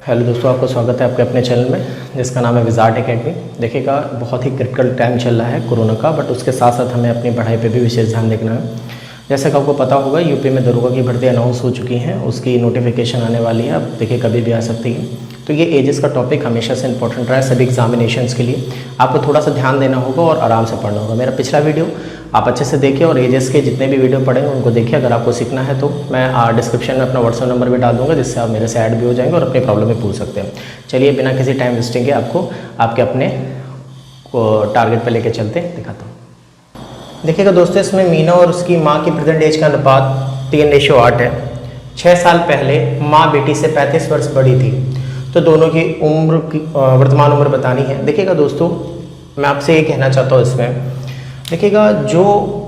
Hello दोस्तों, आपका स्वागत है आपके अपने चैनल में जिसका नाम है विजार्ड एकेडमी। देखिएगा, बहुत ही क्रिटिकल टाइम चल रहा है कोरोना का, बट उसके साथ साथ हमें अपनी पढ़ाई पे भी विशेष ध्यान देना है। जैसे कि आपको पता होगा, यूपी में दरोगा की भर्ती अनाउंस हो चुकी है, उसकी नोटिफिकेशन आने वाली है। अब देखिए, कभी भी आ सकती है। तो ये एजेस का टॉपिक हमेशा से इंपॉर्टेंट रहा है सभी एग्जामिनेशंस के लिए। आपको थोड़ा सा ध्यान देना होगा और आराम से पढ़ना होगा। मेरा पिछला वीडियो आप अच्छे से देखिए और एजेस के जितने भी वीडियो पढ़ेंगे उनको देखिए। अगर आपको सीखना है तो मैं डिस्क्रिप्शन में अपना व्हाट्सएप नंबर भी डाल दूंगा, जिससे आप मेरे से ऐड भी हो जाएंगे और अपनी प्रॉब्लम भी पूछ सकते हैं। चलिए, बिना किसी टाइम वेस्टिंग के आपको आपके अपने टारगेट पर लेके चलते दिखाता हूँ। देखिएगा दोस्तों, इसमें मीना और उसकी माँ की प्रेजेंट एज का अनुपात 3:8 है। 6 साल पहले माँ बेटी से 35 वर्ष बड़ी थी, तो दोनों की उम्र की वर्तमान उम्र बतानी है। देखिएगा दोस्तों, मैं आपसे ये कहना चाहता हूँ, इसमें देखिएगा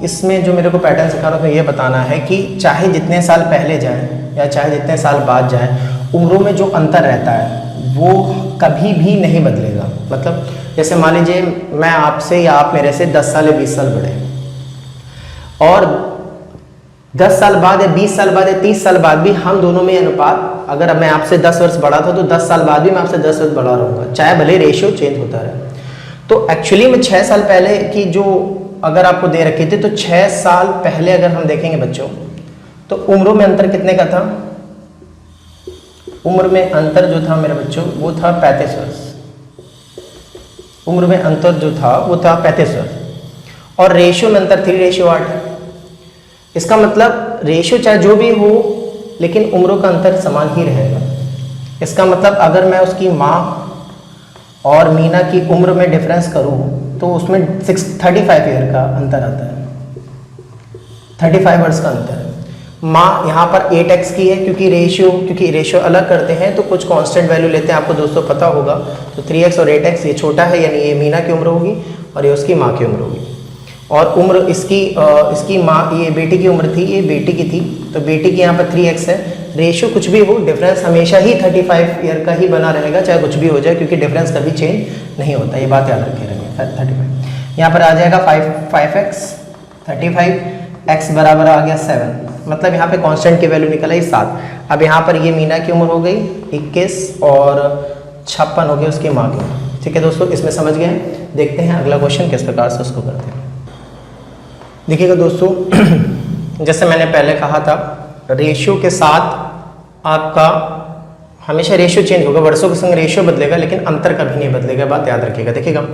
इसमें जो मेरे को पैटर्न सिखा रहा था, ये बताना है कि चाहे जितने साल पहले जाएं या चाहे जितने साल बाद जाएं, उम्रों में जो अंतर रहता है वो कभी भी नहीं बदलेगा। मतलब जैसे मान लीजिए मैं आपसे या आप मेरे से 10 साल या 20 साल बड़े हैं, और 10 साल बाद या 20 साल बाद या 30 साल बाद भी हम दोनों में अनुपात, अगर मैं आपसे 10 वर्ष बड़ा था तो 10 साल बाद भी मैं आपसे 10 वर्ष बड़ा रहूँगा, चाहे भले रेशियो चेंज होता रहे। तो एक्चुअली में 6 साल पहले की जो अगर आपको दे रखी थी, तो 6 साल पहले अगर हम देखेंगे बच्चों, तो उम्रों में अंतर कितने का था? उम्र में अंतर जो था मेरे बच्चों वो था 35 वर्ष। उम्र में अंतर जो था वो था 35 वर्ष, और रेशियो में अंतर 3:8 है। इसका मतलब रेशियो चाहे जो भी हो, लेकिन उम्रों का अंतर समान ही रहेगा। इसका मतलब अगर मैं उसकी माँ और मीना की उम्र में डिफरेंस करूँ तो उसमें 35 ईयर का अंतर आता है, 35 वर्ष का अंतर है। माँ यहाँ पर 8x की है, क्योंकि रेशियो अलग करते हैं तो कुछ कांस्टेंट वैल्यू लेते हैं, आपको दोस्तों पता होगा। तो 3x और 8x, ये छोटा है, यानी ये मीना की उम्र होगी और ये उसकी माँ की उम्र होगी। और उम्र इसकी माँ, ये बेटी की उम्र थी, ये बेटी की थी, तो बेटी की यहाँ पर 3x है। रेशियो कुछ भी हो, डिफरेंस हमेशा ही 35 ईयर का ही बना रहेगा, चाहे कुछ भी हो जाए, क्योंकि डिफरेंस कभी चेंज नहीं होता। ये बात याद रखे रहेंगे। 35 यहाँ पर आ जाएगा 5x, 35x बराबर आ गया 7। मतलब यहाँ पे कांस्टेंट की वैल्यू निकल आई 7। अब यहाँ पर ये मीना की उम्र हो गई 21 और 56 हो गई उसकी माँ की उम्र। ठीक है दोस्तों, इसमें समझ गए। देखते हैं अगला क्वेश्चन किस प्रकार से उसको करते हैं। देखिएगा दोस्तों, जैसे मैंने पहले कहा था, रेशियो के साथ आपका हमेशा रेशियो चेंज होगा, वर्षों के संग रेशियो बदलेगा, लेकिन अंतर कभी नहीं बदलेगा। बात याद रखिएगा। देखिएगा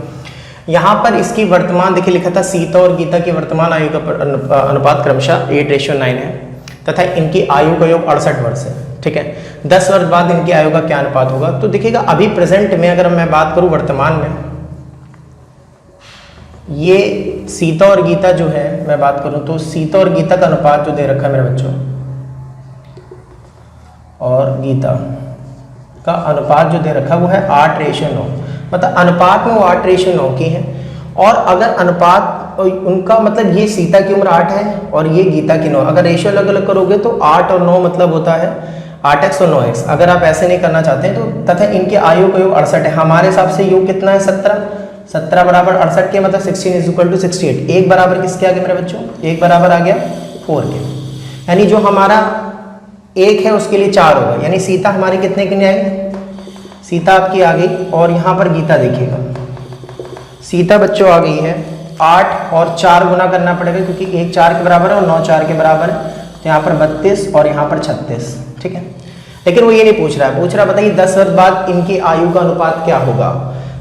यहाँ पर इसकी वर्तमान देखिए लिखा था, सीता और गीता की वर्तमान आयु का अनुपात क्रमशः 8:9 है, तथा इनकी आयु का योग 68 वर्ष है। ठीक है, 10 वर्ष बाद इनकी आयु का क्या अनुपात होगा? तो देखिएगा, अभी प्रेजेंट में अगर मैं बात करूँ वर्तमान में, ये सीता और गीता जो है, मैं बात करूं तो सीता और गीता का अनुपात जो दे रखा है मेरे बच्चों, और गीता का अनुपात जो दे रखा है वो है 8:9। मतलब अनुपात में वो 8:9 की है। और अगर अनुपात उनका, मतलब ये सीता की उम्र 8 है और ये गीता की 9, अगर रेशियो अलग अलग करोगे तो 8 और 9 मतलब होता है 8x और 9x। अगर आप ऐसे नहीं करना चाहते हैं तो, तथा इनके आयु का योग 68 है। हमारे हिसाब से योग कितना है? 17 बराबर 68 के, मतलब 16 = 68। एक बराबर किसके आ गया मेरे बच्चों? एक बराबर आ गया 4 के, यानी जो हमारा एक है उसके लिए 4 होगा, यानी सीता हमारी कितने के लिए आई? सीता आपकी आ गई, और यहाँ पर गीता देखिएगा, सीता बच्चों आ गई है 8, और 4 गुना करना पड़ेगा, क्योंकि 1 4 के बराबर है और 9 4 के बराबर है, तो यहाँ पर 32 और यहाँ पर 36। ठीक है, लेकिन वो ये नहीं पूछ रहा है, पूछ रहा बताइए 10 वर्ष बाद इनकी आयु का अनुपात क्या होगा?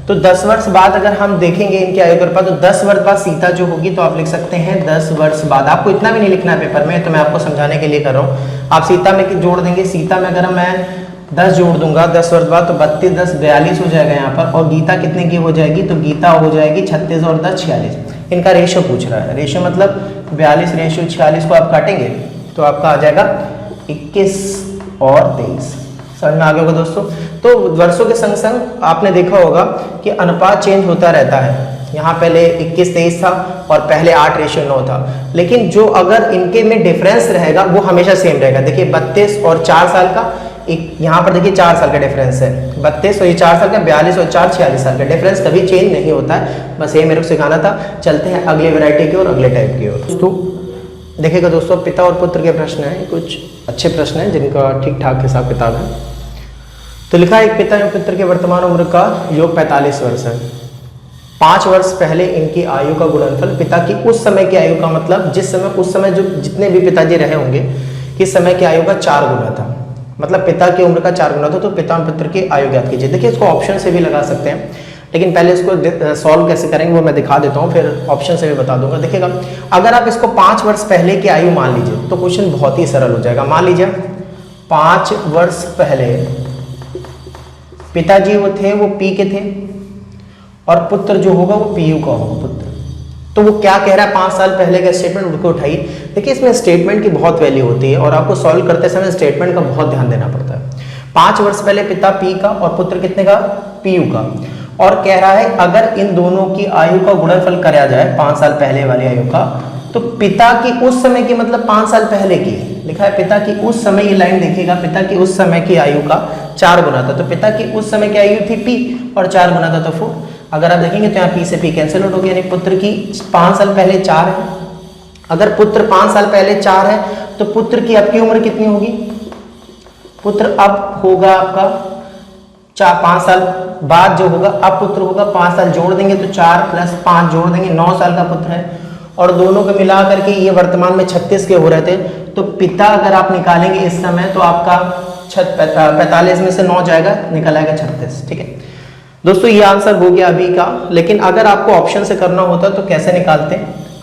तो 10 वर्ष बाद अगर हम देखेंगे इनकी आयु का अनुपात, तो 10 वर्ष बाद सीता जो होगी, तो आप लिख सकते हैं 10 वर्ष बाद। आपको इतना भी नहीं लिखना है पेपर में, तो मैं आपको समझाने के लिए कर रहा हूँ। आप सीता में जोड़ देंगे, सीता में अगर मैं 10 जोड़ दूंगा 10 वर्ष बाद, तो 32 10 42 हो जाएगा यहाँ पर। और गीता कितने की हो जाएगी? तो गीता हो जाएगी 36 और 10 46। इनका रेशियो पूछ रहा है, रेशियो मतलब 42 रेशियो 46 को आप काटेंगे तो आपका आ जाएगा 21 और 23। समझ में आ गया होगा दोस्तों। तो वर्षों के संग संग आपने देखा होगा कि अनुपात चेंज होता रहता है। यहाँ पहले 21-23 था और पहले 8:9 था, लेकिन जो अगर इनके में डिफरेंस रहेगा वो हमेशा सेम रहेगा। देखिए 32 और 4 साल का, एक यहाँ पर देखिए 4 साल का डिफरेंस है, 32 और ये 4 साल का, 42 और 4 46 साल का डिफरेंस कभी चेंज नहीं होता है। बस ये मेरे को सिखाना था। चलते हैं अगले वैरायटी की और अगले टाइप की ओर। दोस्तों देखिएगा दोस्तों, पिता और पुत्र के प्रश्न हैं, कुछ अच्छे प्रश्न हैं जिनका ठीक ठाक हिसाब किताब है। तो लिखा है एक पिता एवं पुत्र के वर्तमान उम्र का योग 45 वर्ष है। 5 वर्ष पहले इनकी आयु का गुणनफल पिता की उस समय की आयु का मतलब जिस समय उस समय जो जितने भी पिताजी रहे होंगे किस समय की आयु का 4 गुना था, मतलब पिता की उम्र का 4 गुना था। तो पिता और पुत्र की आयु ज्ञात कीजिए। देखिए इसको ऑप्शन से भी लगा सकते हैं, लेकिन पहले इसको सॉल्व कैसे करेंगे वो मैं दिखा देता हूँ, फिर ऑप्शन से भी बता दूंगा। देखिएगा अगर आप इसको 5 वर्ष पहले की आयु मान लीजिए तो क्वेश्चन बहुत ही सरल हो जाएगा। मान लीजिए 5 वर्ष पहले पिताजी वो थे वो पी के थे और पुत्र जो होगा वो पीयू का होगा पुत्र। तो वो क्या कह रहा है 5 साल पहले का स्टेटमेंट उनको उठाइए। देखिए इसमें स्टेटमेंट की बहुत वैल्यू होती है और आपको सॉल्व करते समय स्टेटमेंट का बहुत ध्यान देना पड़ता है। 5 वर्ष पहले पिता पी का और पुत्र कितने का, पीयू का, और कह रहा है अगर इन दोनों की आयु का गुणनफल कराया जाए 5 साल पहले वाली आयु का, तो पिता की उस समय की मतलब 5 साल पहले की लिखा है पिता की उस समय, ये लाइन देखिएगा, पिता की उस समय की आयु का 4 गुना था। तो पिता की उस समय की आयु थी पी और 4 गुना था तो 4। अगर आप देखेंगे तो यहाँ पी से पी कैंसिल आउट हो गया, यानी पुत्र की 5 साल पहले 4 है। अगर पुत्र 5 साल पहले 4 है तो पुत्र की अब की उम्र कितनी होगी, पुत्र अब होगा आपका 5 साल बाद जो होगा अब पुत्र होगा 5 साल जोड़ देंगे तो 4 + 5 जोड़ देंगे 9 साल का पुत्र है। और दोनों को मिला करके ये वर्तमान में 36 के हो रहे थे। तो पिता अगर आप निकालेंगे इस समय तो आपका 45 में से 9 जाएगा, निकल आएगा 36। ठीक है दोस्तों, ये आंसर हो गया अभी का। लेकिन अगर आपको ऑप्शन से करना होता तो कैसे निकालते,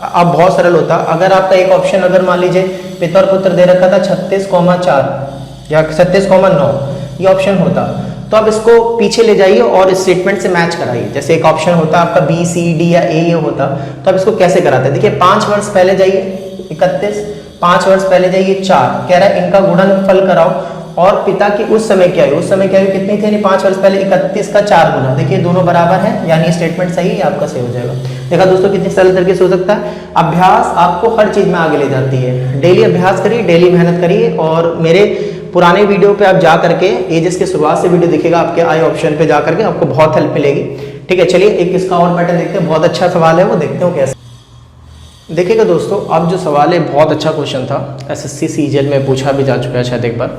अब बहुत सरल होता। अगर आपका एक ऑप्शन अगर मान लीजिए पिता और पुत्र दे रखा था 36,4 या 36,9 ये ऑप्शन होता, तो आप इसको पीछे ले जाइए और स्टेटमेंट से मैच कराइए। जैसे एक ऑप्शन होता आपका बी सी डी या ए ये होता, तो आप इसको कैसे कराते। देखिए 5 वर्ष पहले जाइए 31, 5 वर्ष पहले जाइए 4, कह रहा है इनका गुणनफल कराओ और पिता की उस समय की आयु, उस समय की आयु कितनी थी, यानी 5 वर्ष पहले 31 का 4 गुना। देखिए दोनों बराबर हैं, यानी स्टेटमेंट सही है, आपका सही हो जाएगा। देखा दोस्तों कितनी सरल तरीके से हो सकता है। अभ्यास आपको हर चीज में आगे ले जाती है। डेली अभ्यास करिए, डेली मेहनत करिए। और मेरे पुराने वीडियो पे आप जा करके एजेस के शुरुआत से वीडियो दिखेगा आपके आई ऑप्शन पे जा करके, आपको बहुत हेल्प मिलेगी। ठीक है, चलिए एक इसका और पैटर्न देखते हैं। बहुत अच्छा सवाल है, वो देखते हो कैसे। देखिएगा दोस्तों, अब जो सवाल है बहुत अच्छा क्वेश्चन था, एसएससी सीजीएल में पूछा भी जा चुका है शायद एक बार।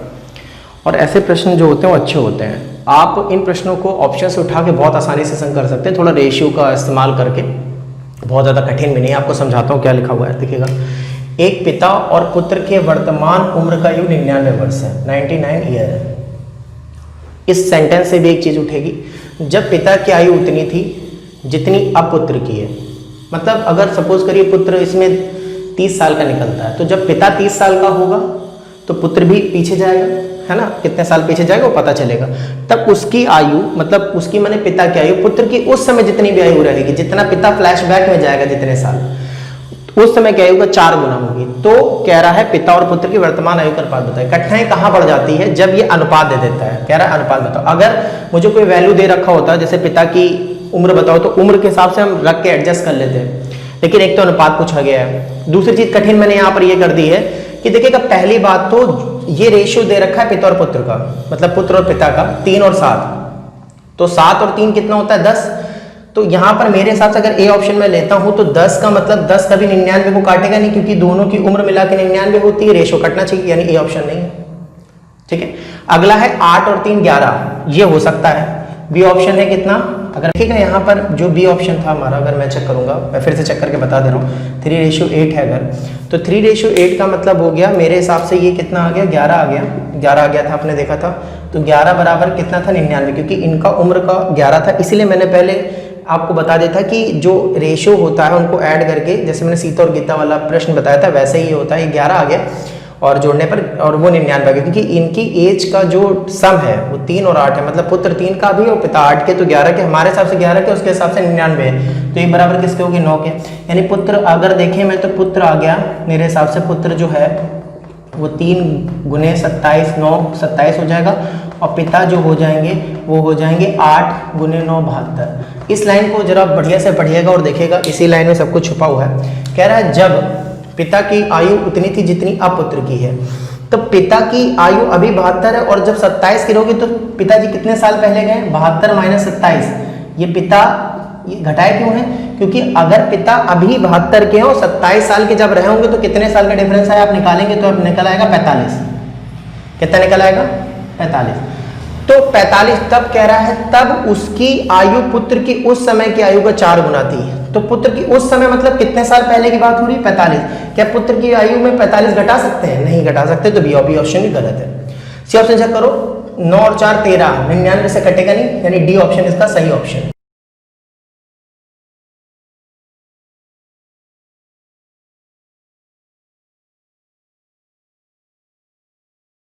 और ऐसे प्रश्न जो होते हैं वो अच्छे होते हैं। आप इन प्रश्नों को ऑप्शन से उठा के बहुत आसानी से संग कर सकते हैं, थोड़ा रेशियो का इस्तेमाल करके। बहुत ज़्यादा कठिन भी नहीं, आपको समझाता हूँ क्या लिखा हुआ है। देखिएगा एक पिता और पुत्र के वर्तमान उम्र का आयु 99 वर्ष है, 99 ईयर है। इस सेंटेंस से भी एक चीज उठेगी, जब पिता की आयु उतनी थी जितनी अब पुत्र की है। मतलब अगर सपोज करिए पुत्र इसमें 30 साल का निकलता है, तो जब पिता 30 साल का होगा तो पुत्र भी पीछे जाएगा, है ना, कितने साल पीछे जाएगा वो पता चलेगा। तब उसकी आयु मतलब उसकी माने पिता की आयु पुत्र की उस समय जितनी भी आयु रहेगी, जितना पिता फ्लैशबैक में जाएगा जितने साल, उस समय की आयु का 4 गुना होगी। तो कह रहा है पिता और पुत्र की वर्तमान आयु का अनुपात बताइए। कठिनाई कहाँ बढ़ जाती है, जब ये अनुपात दे देता है। कह रहा है अनुपात बताओ। अगर मुझे कोई वैल्यू दे रखा होता है, जैसे पिता की उम्र बताओ, तो उम्र के हिसाब से हम रख के एडजस्ट कर लेते हैं। लेकिन एक तो अनुपात पूछा गया है। दूसरी चीज कठिन मैंने यहाँ पर यह कर दी है कि देखिएगा, पहली बात तो ये रेशियो दे रखा है पिता और पुत्र का, मतलब पुत्र और पिता का 3 और 7, तो 7 और 3 कितना होता है 10। तो यहाँ पर मेरे हिसाब से अगर ए ऑप्शन में लेता हूं तो 10 का मतलब 10 कभी 99 को काटेगा नहीं, क्योंकि दोनों की उम्र मिला के 99 होती है, रेशियो कटना चाहिए, यानी ए ऑप्शन नहीं है। ठीक है, अगला है 8 और 3 11, ये हो सकता है। बी ऑप्शन है कितना, अगर ठीक है यहाँ पर जो बी ऑप्शन था हमारा, अगर मैं चेक करूंगा, मैं फिर से चेक करके बता दे रहा हूँ, 3:8 है अगर, तो 3:8 का मतलब हो गया मेरे हिसाब से ये कितना आ गया, 11 आ गया, 11 आ गया था, आपने देखा था। तो 11 बराबर कितना था 99, क्योंकि इनका उम्र का 11 था, इसीलिए मैंने पहले आपको बता देता कि जो रेशियो होता है उनको ऐड करके, जैसे मैंने सीता और गीता वाला प्रश्न बताया था वैसे ही होता है। ये 11 आ गया और जोड़ने पर, और वो 99 आ गया, क्योंकि इनकी एज का जो सम है वो 3 और 8 है, मतलब पुत्र 3 का भी और पिता 8 के, तो 11 के, हमारे हिसाब से 11 के, उसके हिसाब से 99 है। तो ये बराबर किसके होगी 9 के। यानी पुत्र अगर देखें मैं तो पुत्र आ गया मेरे हिसाब से, पुत्र जो है वो 3 गुने 27, 9 27 हो जाएगा, और पिता जो हो जाएंगे वो हो जाएंगे 8 गुने 9 72। इस लाइन को जरा बढ़िया से पढ़िएगा और देखिएगा, इसी लाइन में सब कुछ छुपा हुआ है। कह रहा है जब पिता की आयु उतनी थी जितनी अब पुत्र की है, तो पिता की आयु अभी 72 है, और जब 27 की होगी तो पिताजी कितने साल पहले गए, 72 - 27। ये पिता ये घटाए क्यों है, क्योंकि अगर पिता अभी 72 के हो 27 साल के जब रहे होंगे तो कितने साल का डिफरेंस है आप निकालेंगे तो अब निकल आएगा 45। कितना निकल आएगा 45। तो 45 तब कह रहा है तब उसकी आयु पुत्र की उस समय की आयु का 4 गुना थी। तो पुत्र की उस समय मतलब कितने साल पहले की बात हो रही है? 45। क्या पुत्र की आयु में 45 घटा सकते हैं? नहीं घटा सकते, तो बी ऑप्शन ही गलत है। सी ऑप्शन चेक करो, 9 और 4 13, 99 से कटेगा नहीं, यानी डी ऑप्शन इसका सही ऑप्शन।